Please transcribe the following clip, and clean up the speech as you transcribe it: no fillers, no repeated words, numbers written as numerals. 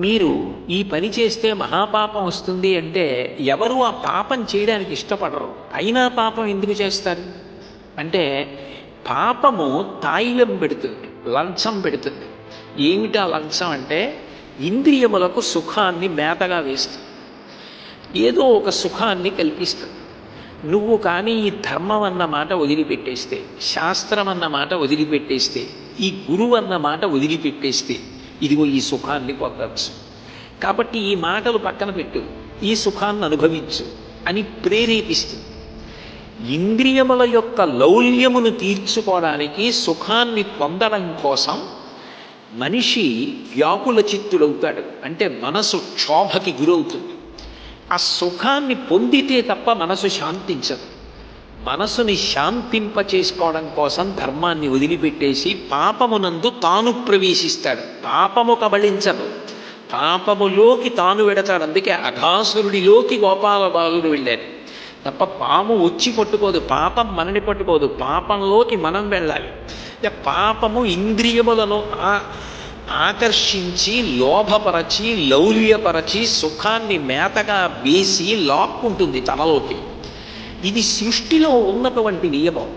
మీరు ఈ పని చేస్తే మహాపాపం వస్తుంది అంటే ఎవరు ఆ పాపం చేయడానికి ఇష్టపడరు. అయినా పాపం ఎందుకు చేస్తారు అంటే పాపము తాయిలం పెడుతుంది, లంచం పెడుతుంది. ఏమిటా లంచం అంటే ఇంద్రియములకు సుఖాన్ని మేతగా వేస్తుంది, ఏదో ఒక సుఖాన్ని కల్పిస్తుంది. నువ్వు కానీ ఈ ధర్మం అన్న మాట వదిలిపెట్టేస్తే, శాస్త్రం అన్న మాట వదిలిపెట్టేస్తే, ఈ గురువు అన్న మాట వదిలిపెట్టేస్తే ఇదిగో ఈ సుఖాన్ని పొందవచ్చు. కాబట్టి ఈ మాటలు పక్కన పెట్టు, ఈ సుఖాన్ని అనుభవించు అని ప్రేరేపిస్తుంది. ఇంద్రియముల యొక్క లౌల్యమును తీర్చుకోవడానికి, సుఖాన్ని పొందడం కోసం మనిషి వ్యాకుల చిత్తుడవుతాడు. అంటే మనసు క్షోభకి గురవుతుంది. ఆ సుఖాన్ని పొందితే తప్ప మనసు శాంతించదు. మనసుని శాంతింపచేసుకోవడం కోసం ధర్మాన్ని వదిలిపెట్టేసి పాపమునందు తాను ప్రవేశిస్తాడు. పాపము కబళించదు, పాపములోకి తాను వెడతాడు. అందుకే అఘాసురుడిలోకి గోపాల బాలుడు వెళ్ళాడు తప్ప పాము వచ్చి పట్టుకోదు, పాపం మనని పట్టుకోదు, పాపంలోకి మనం వెళ్ళాలి. పాపము ఇంద్రియములను ఆకర్షించి లోభపరచి లౌల్యపరచి సుఖాన్ని మేతగా వేసి లాక్కుంటుంది తనలోకి. ఇది సృష్టిలో ఉన్నటువంటి నియమం.